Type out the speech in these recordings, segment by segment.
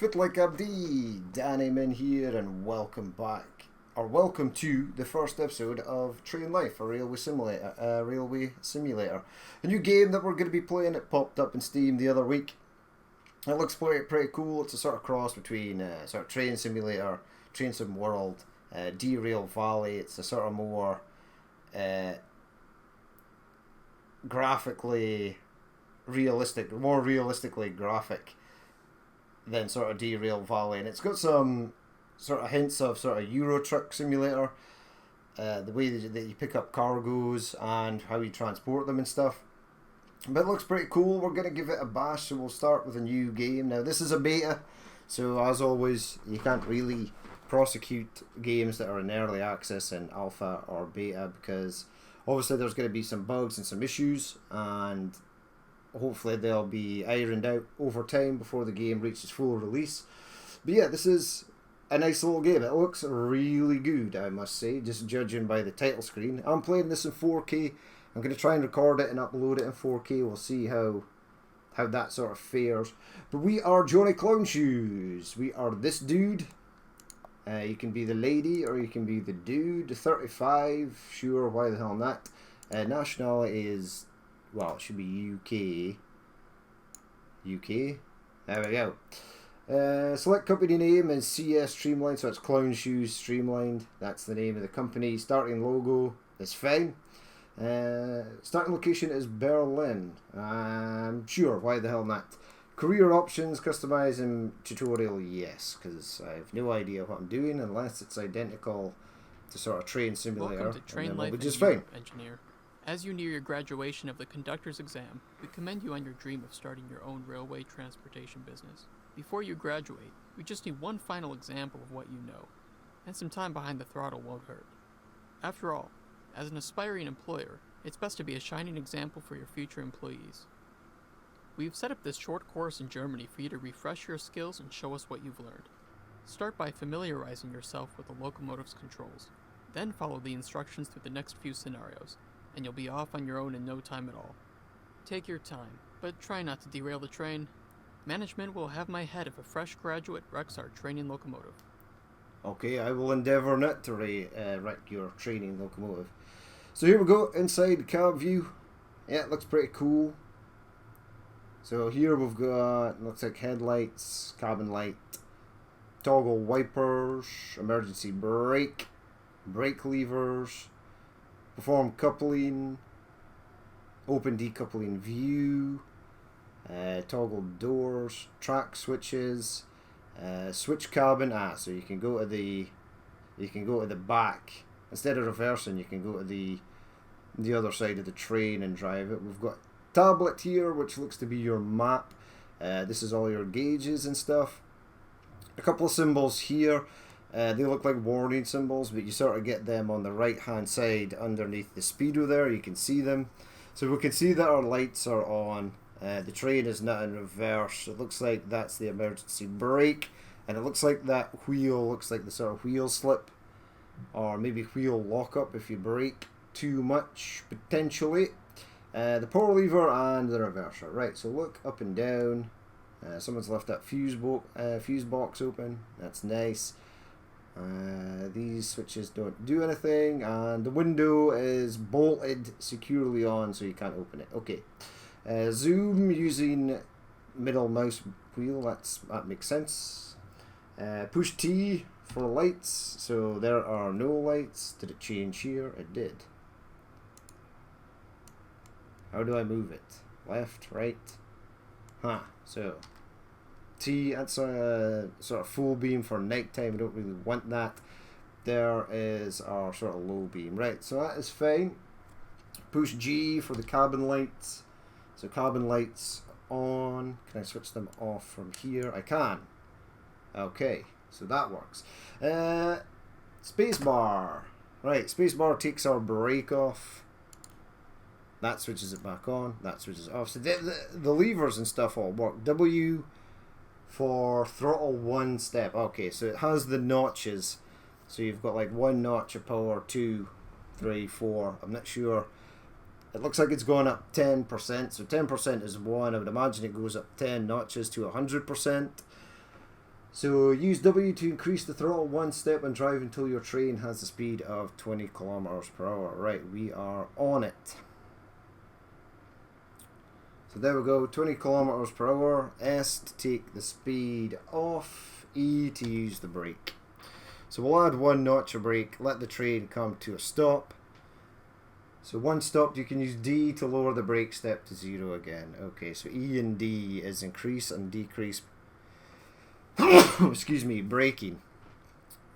Fit like Abdi, Danny Min here, and welcome back, or welcome to the first episode of Train Life, a railway simulator. A new game that we're going to be playing. It popped up in Steam the other week. It looks pretty cool. It's a sort of cross between sort of train simulator, Train Sim World, Derail Valley. It's a sort of more graphically realistic, more realistically graphic than sort of Derail Valley, and it's got some sort of hints of sort of Euro Truck Simulator, the way that you pick up cargoes and how you transport them and stuff. But it looks pretty cool. We're going to give it a bash, so we'll start with a new game. Now, this is a beta, so as always, you can't really prosecute games that are in early access and alpha or beta, because obviously there's going to be some bugs and some issues, and hopefully they'll be ironed out over time before the game reaches full release. But yeah, this is a nice little game. It looks really good, I must say, just judging by the title screen. I'm playing this in 4K. I'm going to try and record it and upload it in 4K. We'll see how that sort of fares. But we are Johnny Clown Shoes. We are this dude. You can be the lady or you can be the dude. 35, sure, why the hell not? Nationality is, well, it should be UK. UK. There we go. Select company name is CS Streamlined, so it's Clown Shoes Streamlined. That's the name of the company. Starting logo is fine. Starting location is Berlin. Sure, why the hell not? Career options, customizing tutorial, yes, because I have no idea what I'm doing unless it's identical to sort of Train Simulator. Welcome to Train Life, just fine. Engineer. As you near your graduation of the conductor's exam, we commend you on your dream of starting your own railway transportation business. Before you graduate, we just need one final example of what you know, and some time behind the throttle won't hurt. After all, as an aspiring employer, it's best to be a shining example for your future employees. We've set up this short course in Germany for you to refresh your skills and show us what you've learned. Start by familiarizing yourself with the locomotive's controls, then follow the instructions through the next few scenarios, and you'll be off on your own in no time at all. Take your time, but try not to derail the train. Management will have my head if a fresh graduate wrecks our training locomotive. Okay, I will endeavour not to wreck your training locomotive. So here we go, inside the cab view. Yeah, it looks pretty cool. So here we've got, looks like headlights, cabin light, toggle wipers, emergency brake levers, perform coupling, open decoupling view, toggle doors, track switches, switch cabin. So you can go to the back instead of reversing. You can go to the other side of the train and drive it. We've got tablet here, which looks to be your map. This is all your gauges and stuff. A couple of symbols here. They look like warning symbols, but you sort of get them on the right hand side underneath the speedo there. You can see them. So we can see that our lights are on. The train is not in reverse. It looks like that's the emergency brake, and it looks like that wheel looks like the sort of wheel slip, or maybe wheel lockup if you brake too much, potentially. The power lever and the reverser. Right, so look up and down. Someone's left that fuse box open. That's nice. These switches don't do anything, and the window is bolted securely on, so you can't open it. Okay. Zoom using middle mouse wheel. That makes sense. Push T for lights. So there are no lights. Did it change here? It did. How do I move it? Left, right? So T, that's a sort of full beam for nighttime. We don't really want that. There is our sort of low beam. Right, so that is fine. Push G for the cabin lights. So cabin lights on. Can I switch them off from here? I can. Okay, so that works. Spacebar. Right, spacebar takes our brake off. That switches it back on. That switches it off. So the levers and stuff all work. W for throttle one step. Okay, so it has the notches. So you've got like one notch of power, 2, 3, 4. I'm not sure. It looks like it's gone up 10%. So 10% is 1. I would imagine it goes up 10 notches to 100%. So use W to increase the throttle one step and drive until your train has a speed of 20 kilometers per hour. Right, we are on it. So there we go, 20 kilometers per hour. S to take the speed off. E to use the brake. So we'll add one notch of brake, let the train come to a stop. So one stopped, you can use D to lower the brake step to 0 again. Okay, so E and D is increase and decrease excuse me, braking.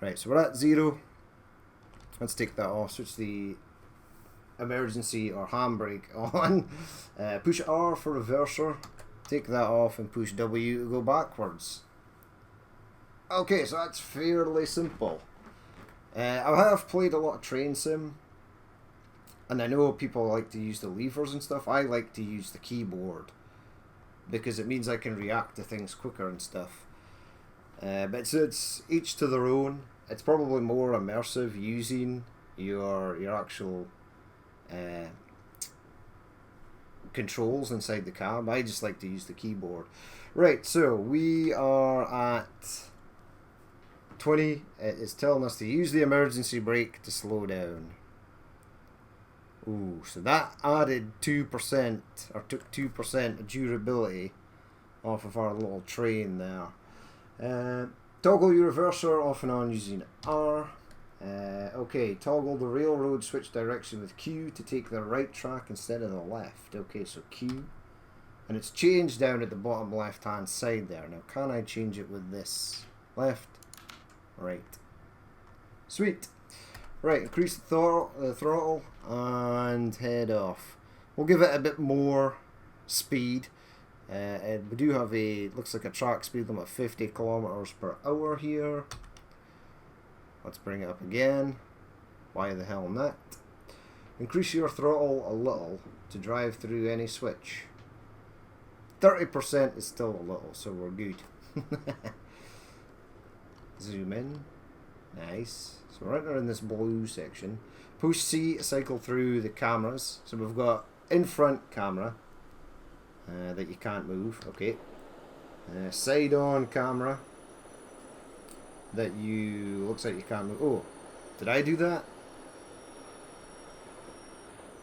Right, so we're at 0. Let's take that off. Switch the emergency or handbrake on. Push R for reverser. Take that off and push W to go backwards. Okay, so that's fairly simple. I have played a lot of train sim, and I know people like to use the levers and stuff. I like to use the keyboard because it means I can react to things quicker and stuff. But it's each to their own. It's probably more immersive using your actual controls inside the cab. I just like to use the keyboard. Right, so we are at 20. It is telling us to use the emergency brake to slow down. Ooh, so that added 2% or took 2% of durability off of our little train there. Toggle your reverser off and on using R. Okay, toggle the railroad switch direction with Q to take the right track instead of the left. Okay, so Q. And it's changed down at the bottom left hand side there. Now, can I change it with this? Left, right. Sweet. Right, increase the throttle and head off. We'll give it a bit more speed. And we do have looks like a track speed limit of 50 kilometers per hour here. Let's bring it up again. Why the hell not? Increase your throttle a little to drive through any switch. 30% is still a little, so we're good. Zoom in. Nice. So we're entering this blue section. Push C to cycle through the cameras. So we've got in front camera. That you can't move, okay. Side on camera that looks like you can't move. Oh, did I do that?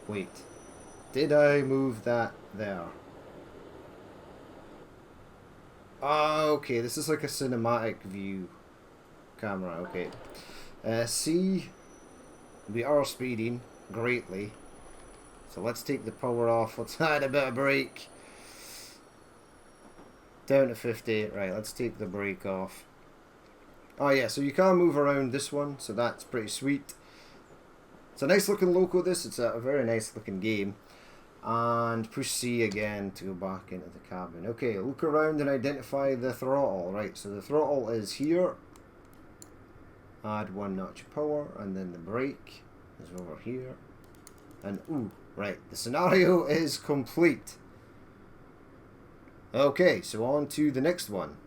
Wait, did I move that there? Okay, this is like a cinematic view camera, okay. C, we are speeding greatly. So let's take the power off, let's add a bit of brake. Down to 50. Right, let's take the brake off. Oh yeah, so you can move around this one, so that's pretty sweet. It's a nice looking loco, this. It's a very nice looking game. And push C again to go back into the cabin. Okay, look around and identify the throttle. Right, so the throttle is here. Add one notch of power, and then the brake is over here. And ooh, right, the scenario is complete. Okay, so on to the next one.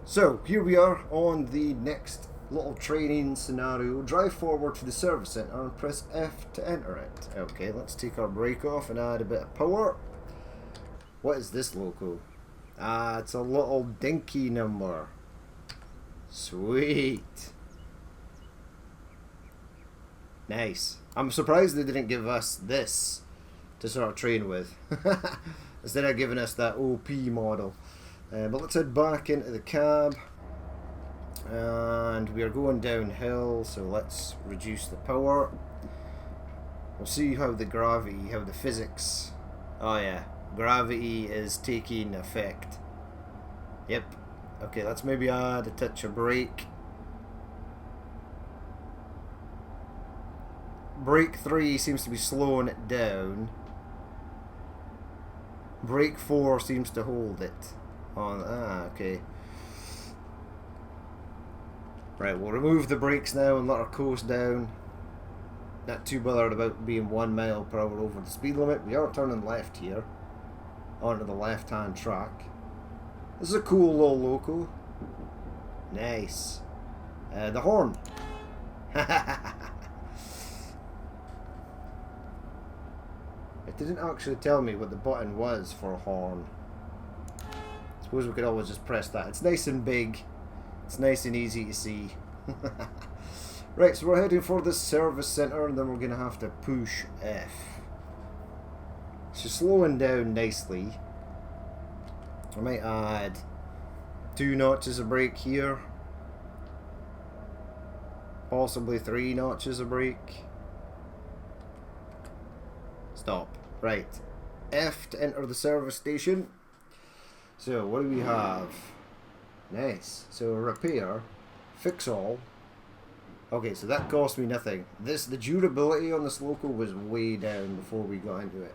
So, here we are on the next little training scenario. Drive forward to the service centre and press F to enter it. Okay, let's take our brake off and add a bit of power. What is this loco? Ah, it's a little dinky number. Sweet. Nice. I'm surprised they didn't give us this to sort of train with. Instead of giving us that OP model. But let's head back into the cab. And we are going downhill, so let's reduce the power. We'll see how the physics. Oh yeah, gravity is taking effect. Yep. Okay, let's maybe add a touch of brake. Brake 3 seems to be slowing it down. Brake 4 seems to hold it on. Okay. Right, we'll remove the brakes now and let her coast down. Not too bothered about being 1 mile per hour over the speed limit. We are turning left here onto the left hand track. This is a cool little loco. Nice. The horn. It didn't actually tell me what the button was for a horn. Let's suppose we could always just press that. It's nice and big. It's nice and easy to see. Right, so we're heading for the service centre, and then we're going to have to push F. So slowing down nicely. I might add 2 notches of brake here. Possibly 3 notches of brake. Stop. Right. F to enter the service station. So what do we have? Nice. So repair, fix all. Okay, so that cost me nothing. The durability on this local was way down before we got into it.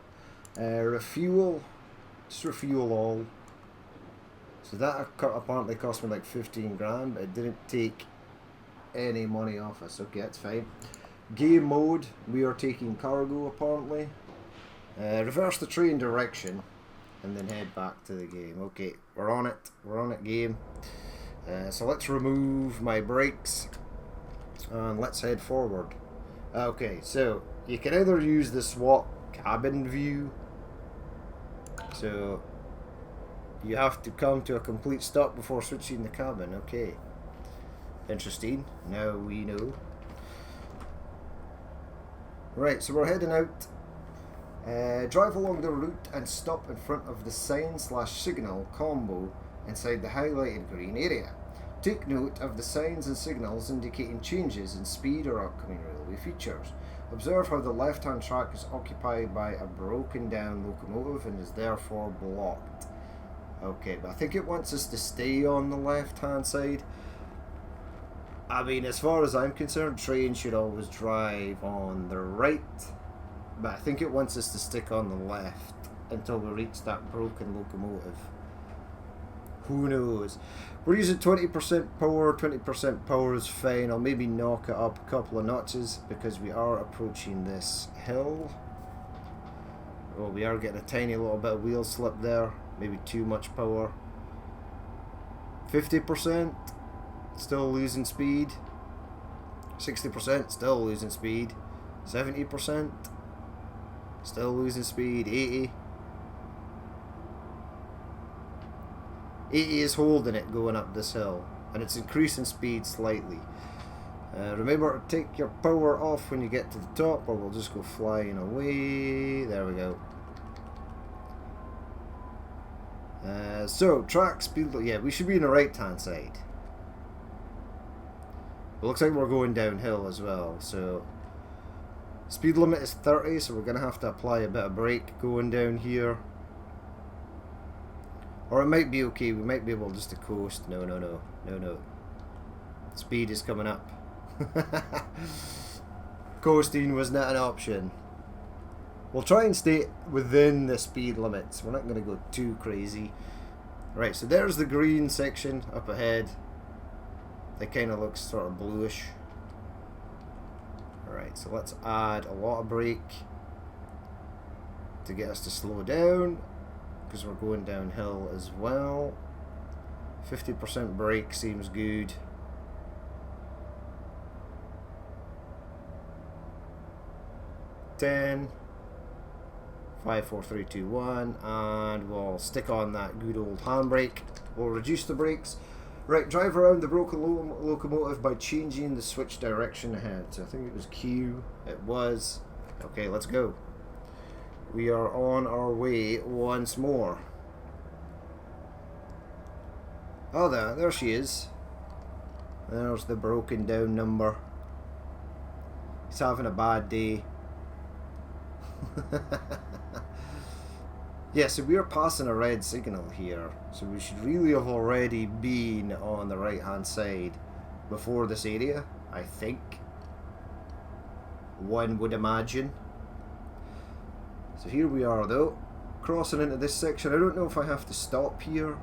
Refuel, just refuel all. So that apparently cost me like 15 grand, but it didn't take any money off us. Okay, that's fine. Game mode, we are taking cargo apparently. Reverse the train direction and then head back to the game. Okay, we're on it. We're on it, game. So let's remove my brakes and let's head forward. Okay, so you can either use the swap cabin view. So you have to come to a complete stop before switching the cabin. Okay. Interesting. Now we know. Right, so we're heading out. Drive along the route and stop in front of the sign/signal combo inside the highlighted green area. Take note of the signs and signals indicating changes in speed or upcoming railway features. Observe how the left-hand track is occupied by a broken down locomotive and is therefore blocked. Okay, but I think it wants us to stay on the left-hand side. I mean, as far as I'm concerned, trains should always drive on the right, but I think it wants us to stick on the left until we reach that broken locomotive. Who knows? We're using 20% power. 20% power is fine. I'll maybe knock it up a couple of notches because we are approaching this hill. Oh, we are getting a tiny little bit of wheel slip there. Maybe too much power. 50%. Still losing speed. 60%. Still losing speed. 70%. Still losing speed. 80. 80 is holding it going up this hill, and it's increasing speed slightly. Remember to take your power off when you get to the top, or we'll just go flying away. There we go. So track speed, yeah, we should be in the right hand side. It looks like we're going downhill as well, so speed limit is 30, so we're going to have to apply a bit of brake going down here. Or it might be okay, we might be able just to coast. No. Speed is coming up. Coasting was not an option. We'll try and stay within the speed limits. We're not going to go too crazy. Right, so there's the green section up ahead. It kind of looks sort of bluish. Alright, so let's add a lot of brake to get us to slow down, because we're going downhill as well. 50% brake seems good. Ten, 5, 4, 3, 2, 1, and we'll stick on that good old handbrake. We'll reduce the brakes. Right, drive around the broken locomotive by changing the switch direction ahead. So I think it was Q. It was. Okay, let's go. We are on our way once more. Oh, there she is. There's the broken down number. He's having a bad day. Yeah, so we are passing a red signal here, so we should really have already been on the right hand side before this area, I think. One would imagine. So here we are though, crossing into this section. I don't know if I have to stop here.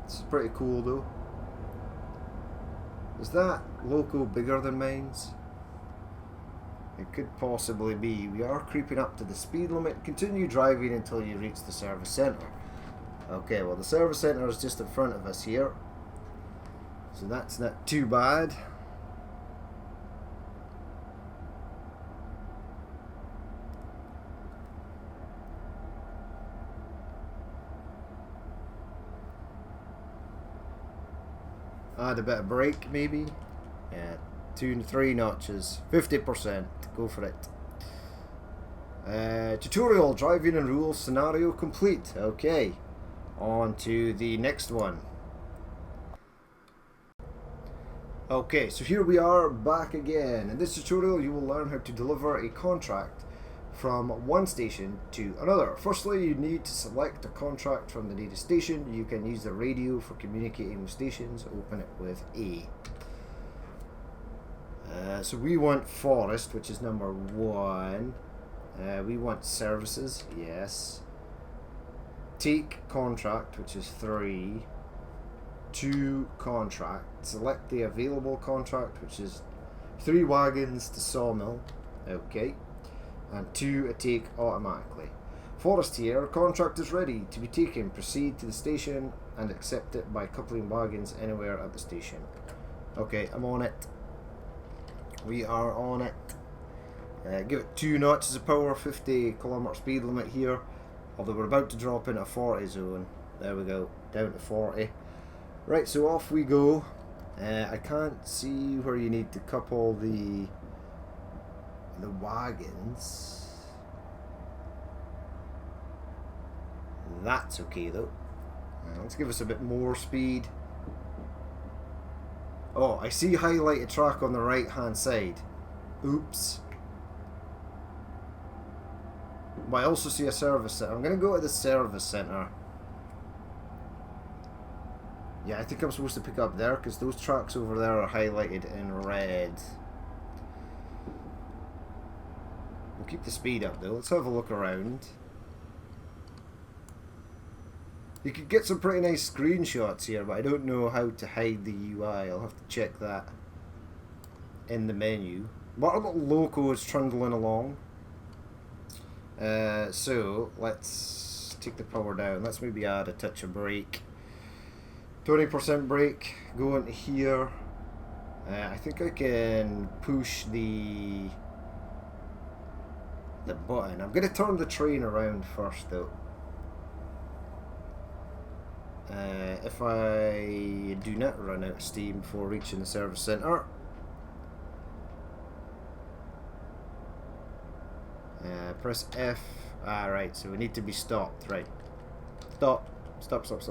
This is pretty cool though. Is that loco bigger than mine's? It could possibly be. We are creeping up to the speed limit. Continue driving until you reach the service centre. Okay, well the service centre is just in front of us here, so that's not too bad. Add a bit of brake maybe. Yeah, 2 and 3 notches. 50%. Go for it. Tutorial, driving and rules, scenario complete. Okay, on to the next one. Okay, so here we are back again. In this tutorial you will learn how to deliver a contract from one station to another. Firstly, you need to select a contract from the data station. You can use the radio for communicating with stations. Open it with A. So we want forest, which is number 1. We want services, yes. Take contract, which is 3. 2 contract. Select the available contract, which is 3 wagons to sawmill. Okay. And 2 take automatically. Forest here. Contract is ready to be taken. Proceed to the station and accept it by coupling wagons anywhere at the station. Okay, I'm on it. We are on it. Give it 2 notches of power, 50km speed limit here. Although we're about to drop into a 40 zone. There we go, down to 40. Right, so off we go. I can't see where you need to couple the wagons. That's okay though. Let's give us a bit more speed. Oh, I see highlighted track on the right hand side. Oops. But I also see a service center. I'm going to go to the service center. Yeah, I think I'm supposed to pick up there because those tracks over there are highlighted in red. We'll keep the speed up though. Let's have a look around. You could get some pretty nice screenshots here, but I don't know how to hide the UI. I'll have to check that in the menu. But our little loco is trundling along. So let's take the power down. Let's maybe add a touch of brake. 20% brake. Go into here. I think I can push the button. I'm going to turn the train around first though. If I do not run out of steam before reaching the service centre. Press F. Right, so we need to be stopped. Right. Stop. Stop. Stick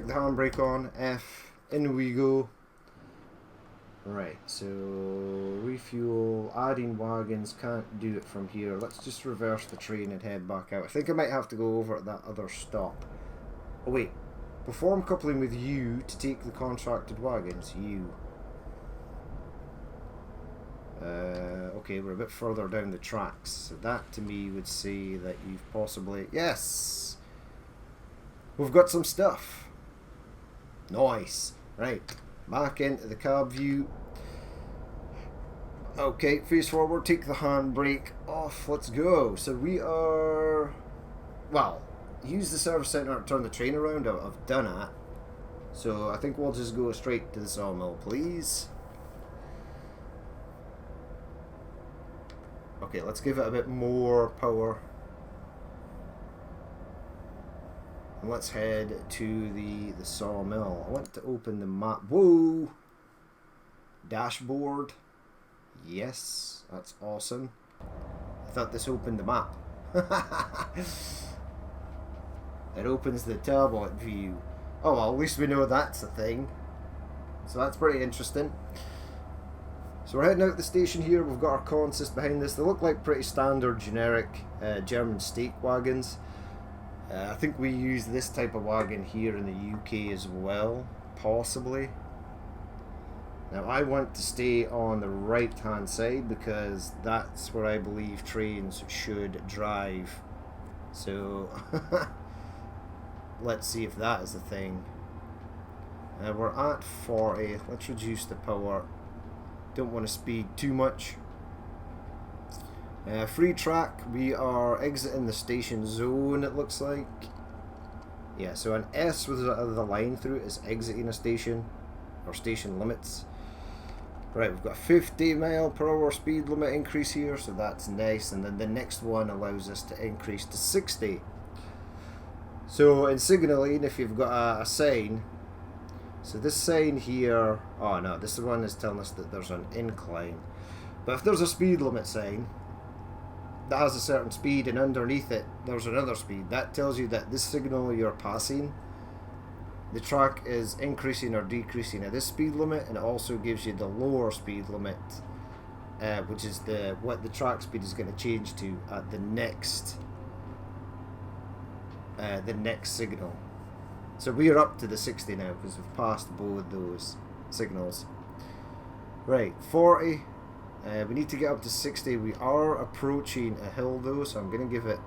the handbrake on. F. In we go. Right, so refuel, adding wagons, can't do it from here. Let's just reverse the train and head back out. I think I might have to go over at that other stop. Oh wait, perform coupling with U to take the contracted wagons. U. Okay, we're a bit further down the tracks. So that to me would say that you've possibly... Yes! We've got some stuff. Nice. Right. Back into the cab view. Okay, face forward, take the handbrake off, let's go. So we are... Well, use the service centre to turn the train around. I've done that. So I think we'll just go straight to the sawmill, please. Okay, let's give it a bit more power. And let's head to the sawmill. I want to open the map. Whoa! Dashboard. Yes, that's awesome. I thought this opened the map. It opens the tablet view. Oh well, at least we know that's a thing. So that's pretty interesting. So we're heading out the station here. We've got our consist behind this. They look like pretty standard, generic German stake wagons. I think we use this type of wagon here in the UK as well, possibly. Now I want to stay on the right hand side because that's where I believe trains should drive. So let's see if that is the thing. We're at 40. Let's reduce the power. Don't want to speed too much. Free track, we are exiting the station zone, it looks like. Yeah, so an S with the line through it is exiting a station, or station limits. Right, we've got a 50 mile per hour speed limit increase here, so that's nice. And then the next one allows us to increase to 60. So in signalling, if you've got a sign, so this sign here, oh no, this one is telling us that there's an incline. But if there's a speed limit sign that has a certain speed and underneath it there's another speed, that tells you that this signal you're passing, the track is increasing or decreasing at this speed limit, and it also gives you the lower speed limit, which is what the track speed is going to change to at the next signal. So we are up to the 60 now because we've passed both those signals. Right, 40. We need to get up to 60. We are approaching a hill though, so I'm going to give it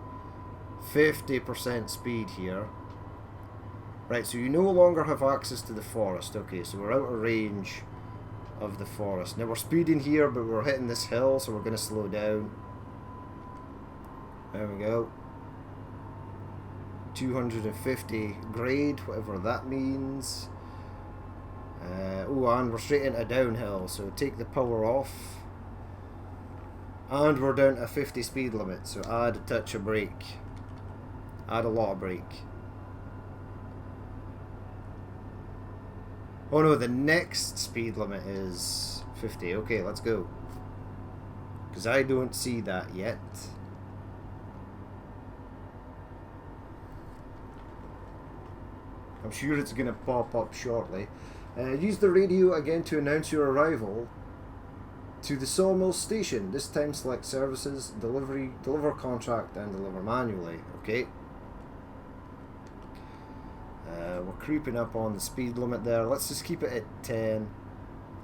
50% speed here. Right, so you no longer have access to the forest. Okay, so we're out of range of the forest. Now we're speeding here, but we're hitting this hill, so we're going to slow down. There we go. 250 grade, whatever that means. Oh, and we're straight into downhill, so take the power off. And we're down to 50 speed limit, so add a touch of brake. Add a lot of brake. Oh no, the next speed limit is 50. Okay, let's go. Because I don't see that yet. I'm sure it's going to pop up shortly. Use the radio again to announce your arrival to the sawmill station. This time select services, deliver contract, and deliver manually. Okay. We're creeping up on the speed limit there. Let's just keep it at 10. In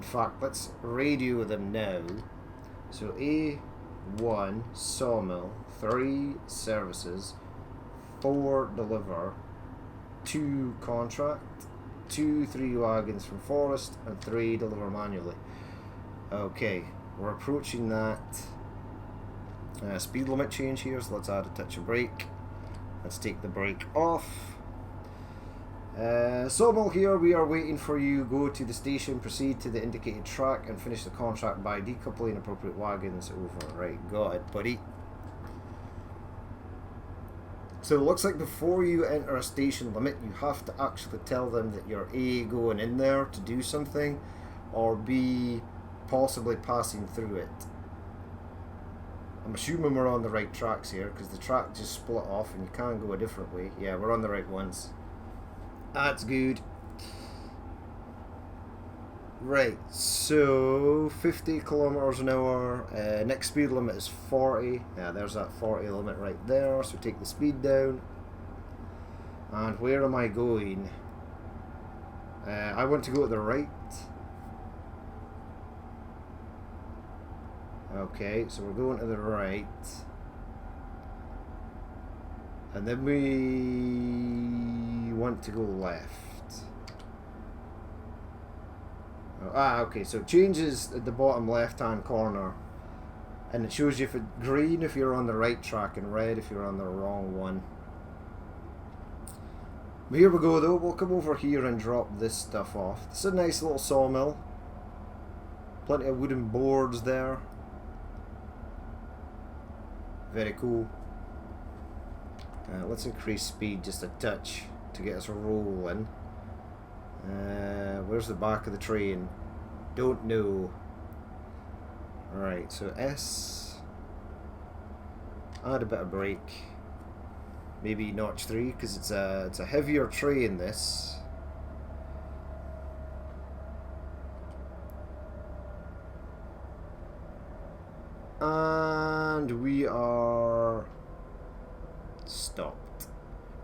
fact, let's radio them now. So A1 sawmill, 3 services, 4 deliver, 2 contract, 2 3 wagons from forest, and 3 deliver manually. Okay, we're approaching that speed limit change here, so let's add a touch of brake. Let's take the brake off. Sawmill here, we are waiting for you. Go to the station, proceed to the indicated track, and finish the contract by decoupling appropriate wagons over. Right, got it, buddy. So it looks like before you enter a station limit, you have to actually tell them that you're A, going in there to do something, or B, possibly passing through it. I'm assuming we're on the right tracks here, because the track just split off and you can't go a different way. Yeah, we're on the right ones. That's good. Right, so 50 kilometers an hour. Next speed limit is 40. Yeah, there's that 40 limit right there. So take the speed down. And where am I going? I want to go to the right. Okay, so we're going to the right. And then we want to go left. Okay, so it changes at the bottom left hand corner, and it shows you if it's green if you're on the right track and red if you're on the wrong one. But here we go though, we'll come over here and drop this stuff off. It's a nice little sawmill. Plenty of wooden boards there. Very cool. Let's increase speed just a touch to get us rolling. Where's the back of the train? Don't know. Alright, so S. Add a bit of brake. Maybe notch 3 because it's a heavier train this. And we are stopped.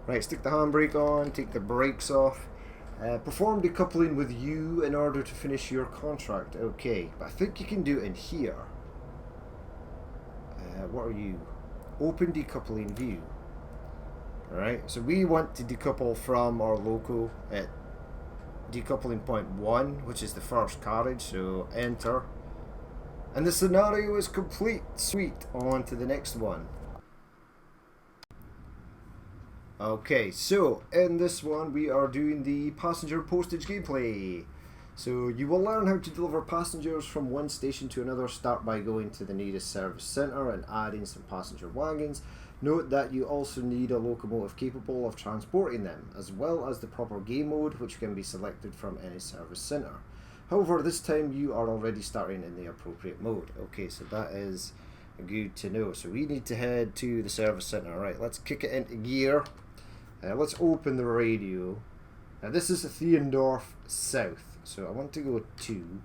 Right, stick the handbrake on, take the brakes off. Perform decoupling with U in order to finish your contract. Okay, but I think you can do it in here. What are you? Open decoupling view. Alright, so we want to decouple from our loco at decoupling point 1, which is the first carriage, so enter. And the scenario is complete. Sweet, on to the next one. Okay, so in this one we are doing the passenger postage gameplay. So you will learn how to deliver passengers from one station to another. Start by going to the nearest service centre and adding some passenger wagons. Note that you also need a locomotive capable of transporting them, as well as the proper game mode, which can be selected from any service centre. However, this time you are already starting in the appropriate mode. Okay, so that is good to know. So we need to head to the service centre. Right, let's kick it into gear. Let's open the radio. Now this is Theendorf South. So I want to go to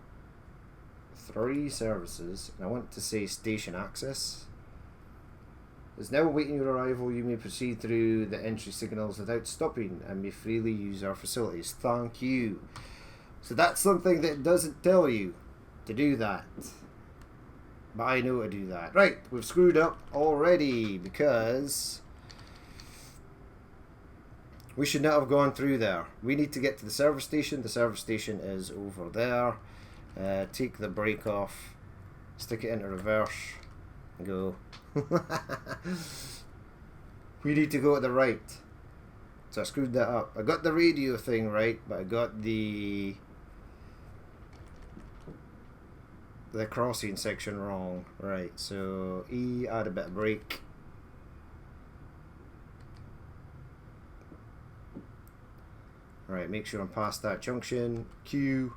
3 services, and I want to say station access. Is now awaiting your arrival. You may proceed through the entry signals without stopping and may freely use our facilities. Thank you. So that's something that it doesn't tell you to do that. But I know to do that. Right, we've screwed up already because we should not have gone through there. We need to get to the service station. The service station is over there. Take the brake off, stick it into reverse, and go. We need to go to the right. So I screwed that up. I got the radio thing right, but I got the crossing section wrong. Right, so E, add a bit of brake. Right, make sure I'm past that junction. Q.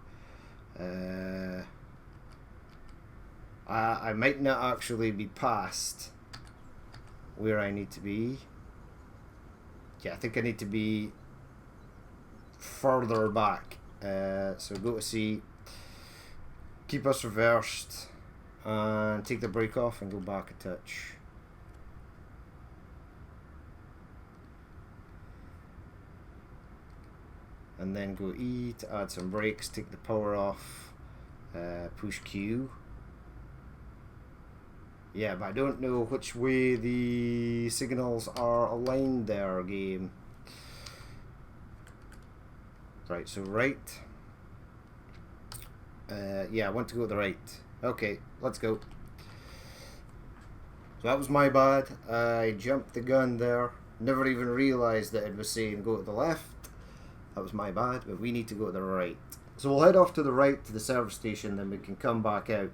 I might not actually be past where I need to be. Yeah, I think I need to be further back. So go to C, keep us reversed, and take the brake off and go back a touch. And then go E to add some brakes, take the power off, push Q. Yeah, but I don't know which way the signals are aligned there, game. Right, so right. Yeah, I want to go to the right. Okay, let's go. So that was my bad. I jumped the gun there. Never even realised that it was saying go to the left. That was my bad, but we need to go to the right. So we'll head off to the right to the service station, then we can come back out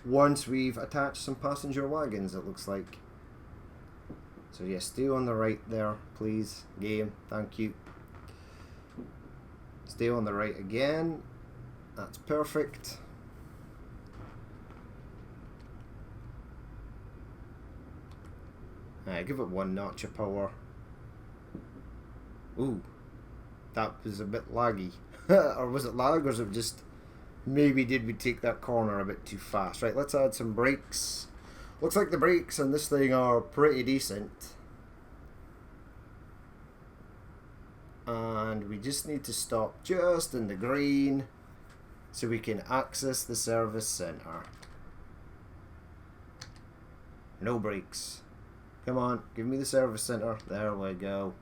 once we've attached some passenger wagons, it looks like. So yeah, stay on the right there, please, game. Thank you. Stay on the right again. That's perfect. Give it 1 notch of power. Ooh, that was a bit laggy. Or was it lag, or was it just maybe did we take that corner a bit too fast? Right, let's add some brakes. Looks like the brakes on this thing are pretty decent. And we just need to stop just in the green so we can access the service centre. No brakes. Come on, give me the service centre. There we go.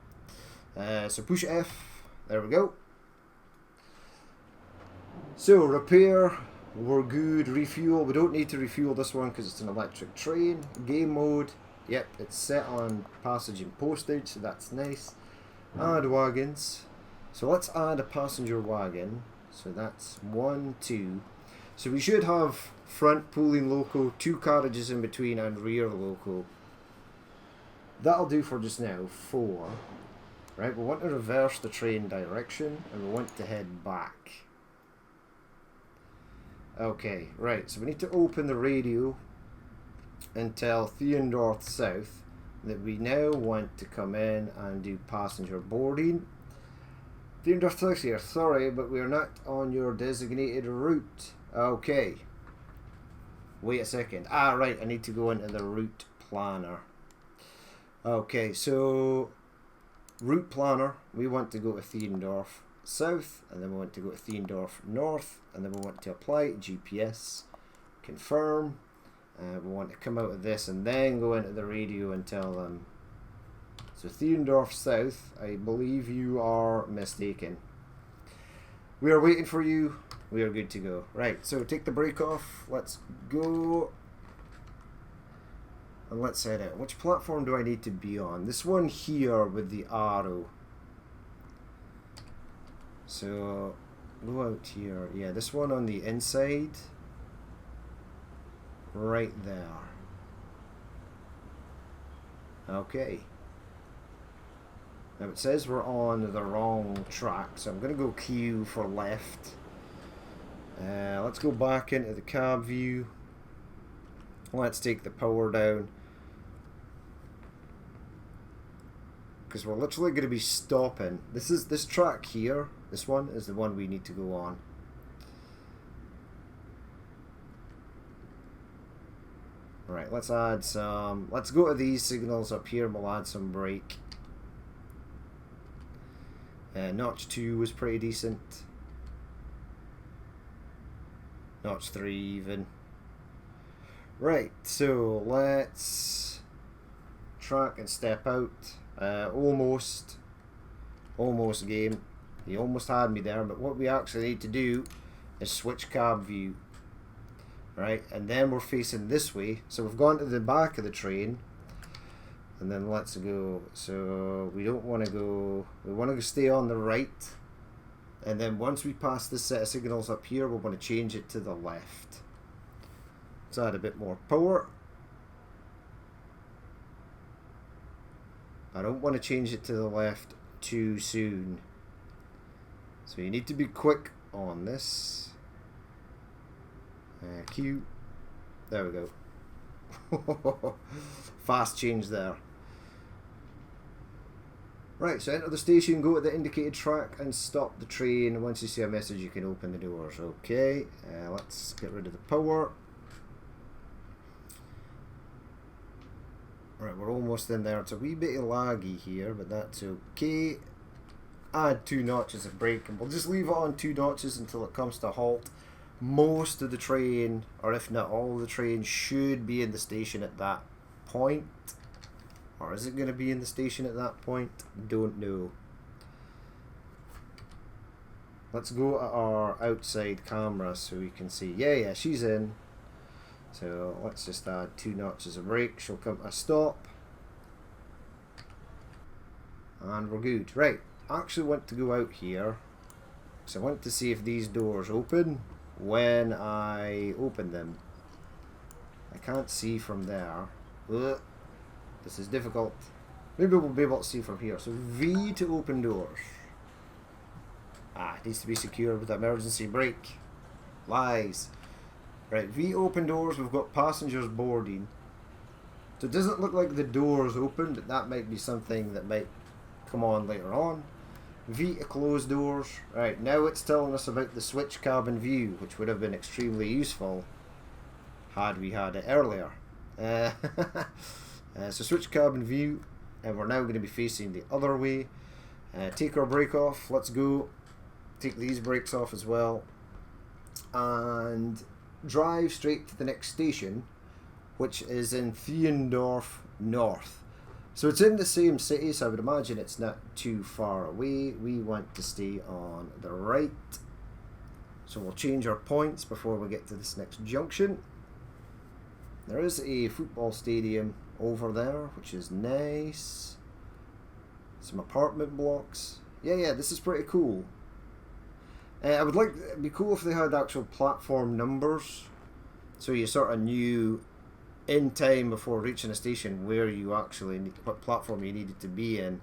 So push F. There we go. So repair, we're good. Refuel, we don't need to refuel this one because it's an electric train. Game mode, yep, it's set on passage and postage, so that's nice. Add wagons. So let's add a passenger wagon. So that's 1, 2. So we should have front pulling loco, 2 carriages in between, and rear loco. That'll do for just now. 4. Right, we want to reverse the train direction and we want to head back. Okay, right, so we need to open the radio and tell Theendorf South that we now want to come in and do passenger boarding. Theendorf South here, sorry, but we are not on your designated route. Okay. Wait a second. Ah, right, I need to go into the route planner. Okay, so route planner, we want to go to Theendorf South, and then we want to go to Theendorf North, and then we want to apply GPS, confirm. We want to come out of this and then go into the radio and tell them. So Theendorf South, I believe you are mistaken. We are waiting for you. We are good to go. Right, so take the brake off. Let's go. And let's head out. Which platform do I need to be on? This one here with the arrow. So go out here. Yeah, this one on the inside. Right there. Okay. Now it says we're on the wrong track, so I'm going to go Q for left. Let's go back into the cab view. Let's take the power down. Because we're literally going to be stopping. This track here, this one, is the one we need to go on. Right, let's add some... Let's go to these signals up here and we'll add some brake. Notch 2 was pretty decent. Notch 3 even. Right, so let's track and step out. Almost game. He almost had me there, but what we actually need to do is switch cab view. Right, and then we're facing this way. So we've gone to the back of the train. And then let's go. So we don't want to go. We want to stay on the right. And then once we pass this set of signals up here, we want to change it to the left. Let's add a bit more power. I don't want to change it to the left too soon. So you need to be quick on this. Q. There we go. Fast change there. Right, so enter the station, go to the indicated track and stop the train. Once you see a message you can open the doors. Okay, let's get rid of the power. Right, we're almost in there. It's a wee bit laggy here, but that's okay. Add 2 notches of brake and we'll just leave it on 2 notches until it comes to a halt. Most of the train, or if not all of the train, should be in the station at that point. Or is it going to be in the station at that point? Don't know. Let's go at our outside camera so we can see. Yeah, she's in. So let's just add 2 notches of brake. She'll come to a stop. And we're good. Right, I actually want to go out here. So I want to see if these doors open when I open them. I can't see from there. Ugh. This is difficult. Maybe we'll be able to see from here. So V to open doors. It needs to be secured with emergency brake. Lies. Right, V open doors. We've got passengers boarding. So it doesn't look like the doors open, but that might be something that might come on later on. V to close doors. Right, now it's telling us about the switch cabin view, which would have been extremely useful had we had it earlier. So switch cabin view, and we're now going to be facing the other way. Take our brake off. Let's go. Take these brakes off as well. And drive straight to the next station, which is in Theendorf North. So it's in the same city, so I would imagine it's not too far away. We want to stay on the right. So we'll change our points before we get to this next junction. There is a football stadium over there, which is nice. Some apartment blocks. Yeah, this is pretty cool. I would like, it'd be cool if they had actual platform numbers, so you sort of knew in time before reaching a station where you actually, what platform you needed to be in.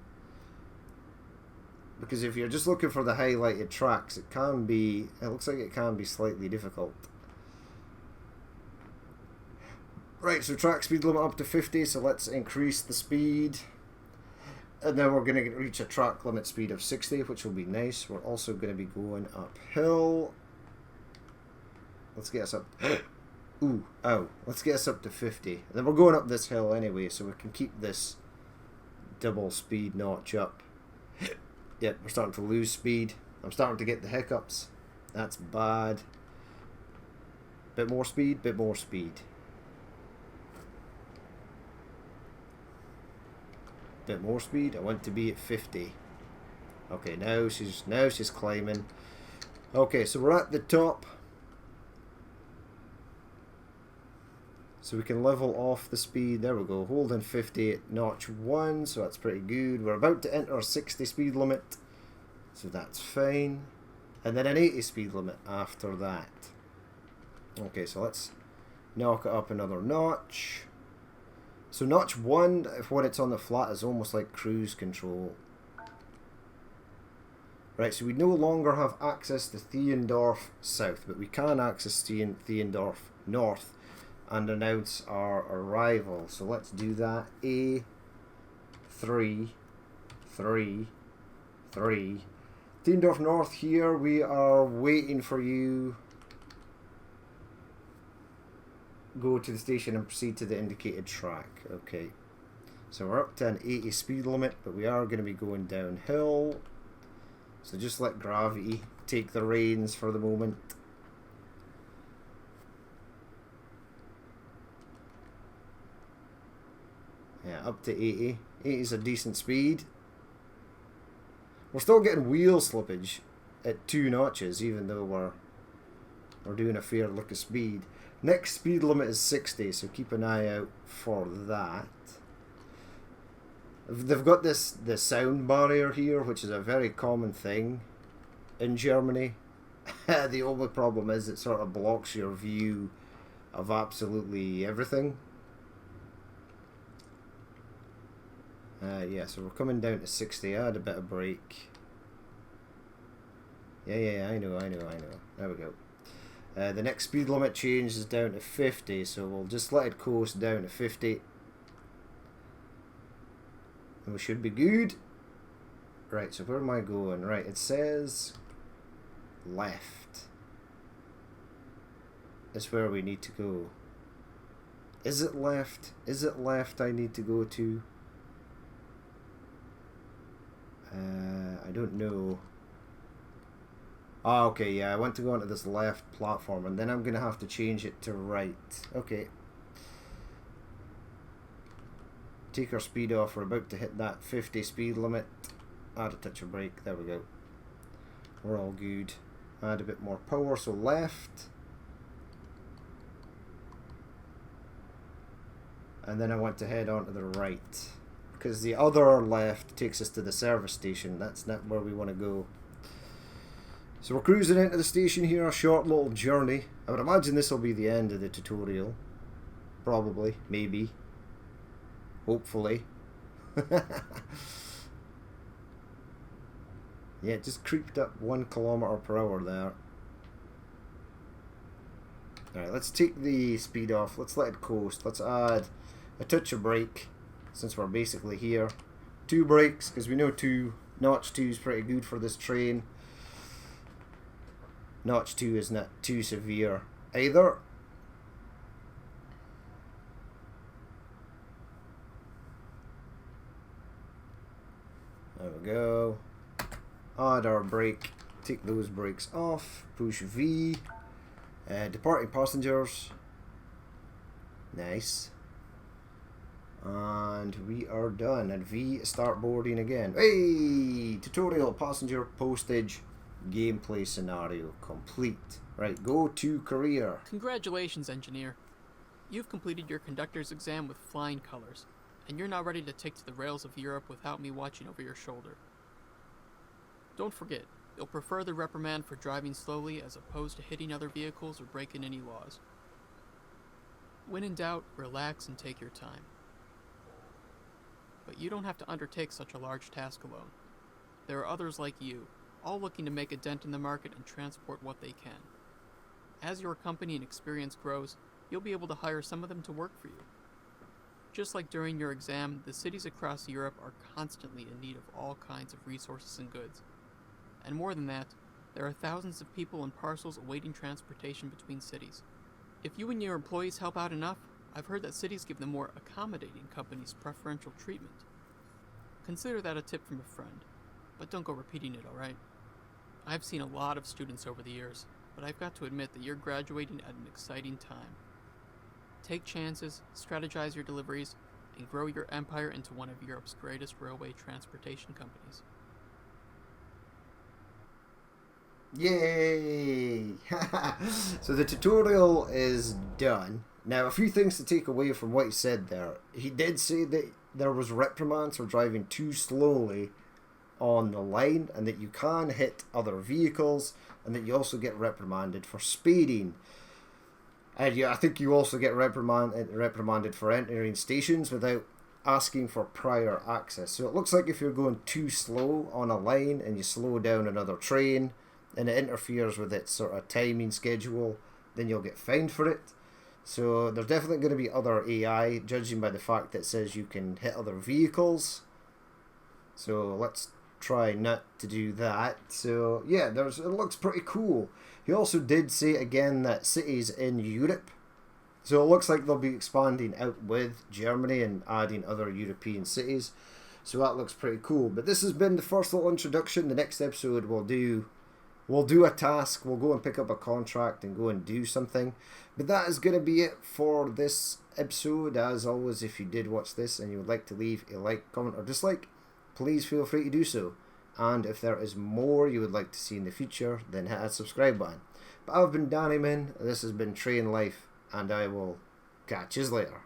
Because if you're just looking for the highlighted tracks, it looks like it can be slightly difficult. Right, so track speed limit up to 50, so let's increase the speed. And then we're going to reach a track limit speed of 60, which will be nice. We're also going to be going uphill. Let's get us up. Ooh, ow. Let's get us up to 50. And then we're going up this hill anyway, so we can keep this double speed notch up. Yep, we're starting to lose speed. I'm starting to get the hiccups. That's bad. Bit more speed, bit more speed. Bit more speed. I want to be at 50. Okay, now she's climbing. Okay, so we're at the top. So we can level off the speed. There we go. Holding 50 at notch 1, so that's pretty good. We're about to enter a 60 speed limit, so that's fine. And then an 80 speed limit after that. Okay, so let's knock it up another notch. So notch 1, if when it's on the flat, is almost like cruise control. Right, so we no longer have access to Theendorf South, but we can access Theendorf North and announce our arrival. So let's do that. A 3 3 3. Theendorf North here, we are waiting for you. Go to the station and proceed to the indicated track. Okay. So we're up to an 80 speed limit, but we are going to be going downhill. So just let gravity take the reins for the moment. Yeah, up to 80. 80 is a decent speed. We're still getting wheel slippage at 2 notches, even though we're doing a fair look of speed. Next speed limit is 60, so keep an eye out for that. They've got the sound barrier here, which is a very common thing in Germany. The only problem is it sort of blocks your view of absolutely everything. Yeah, so we're coming down to 60. I had a bit of break. Yeah, I know. There we go. The next speed limit change is down to 50, so we'll just let it coast down to 50. And we should be good. Right, so where am I going? Right, it says left. That's where we need to go. Is it left? Is it left I need to go to? I don't know. Ah, okay, yeah, I want to go onto this left platform, and then I'm going to have to change it to right. Okay. Take our speed off. We're about to hit that 50 speed limit. Add a touch of brake. There we go. We're all good. Add a bit more power, so left. And then I want to head on to the right, because the other left takes us to the service station. That's not where we want to go. So we're cruising into the station here, a short little journey. I would imagine this will be the end of the tutorial. Probably, maybe. Hopefully. Yeah, it just creeped up 1 km/h there. Alright, let's take the speed off. Let's let it coast. Let's add a touch of brake, since we're basically here. 2 brakes, because we know notch 2 is pretty good for this train. Notch 2 is not too severe either. There we go. Add our brake. Take those brakes off. Push V. Departing passengers. Nice. And we are done. And V, start boarding again. Hey! Tutorial, passenger postage, gameplay scenario complete. Right, go to career. Congratulations, engineer. You've completed your conductor's exam with flying colors, and you're now ready to take to the rails of Europe without me watching over your shoulder. Don't forget, you'll prefer the reprimand for driving slowly as opposed to hitting other vehicles or breaking any laws. When in doubt, relax and take your time. But you don't have to undertake such a large task alone. There are others like you, all looking to make a dent in the market and transport what they can. As your company and experience grows, you'll be able to hire some of them to work for you. Just like during your exam, the cities across Europe are constantly in need of all kinds of resources and goods. And more than that, there are thousands of people and parcels awaiting transportation between cities. If you and your employees help out enough, I've heard that cities give the more accommodating companies preferential treatment. Consider that a tip from a friend, but don't go repeating it, alright? I've seen a lot of students over the years, but I've got to admit that you're graduating at an exciting time. Take chances, strategize your deliveries, and grow your empire into one of Europe's greatest railway transportation companies. Yay! So the tutorial is done. Now, a few things to take away from what he said there. He did say that there was reprimands for driving too slowly on the line, and that you can hit other vehicles, and that you also get reprimanded for speeding. And yeah, I think you also get reprimanded for entering stations without asking for prior access. So it looks like if you're going too slow on a line and you slow down another train and it interferes with its sort of timing schedule, then you'll get fined for it. So there's definitely going to be other AI, judging by the fact that it says you can hit other vehicles. So let's try not to do that. So yeah, it looks pretty cool. He also did say again that cities in Europe, so it looks like they'll be expanding out with Germany and adding other European cities. So that looks pretty cool. But this has been the first little introduction. The next episode we'll do a task. We'll go and pick up a contract and go and do something. But that is going to be it for this episode. As always, if you did watch this and you would like to leave a like, comment or dislike, please feel free to do so. And if there is more you would like to see in the future, then hit that subscribe button. But I've been Danny Min, this has been Train Life, and I will catch you later.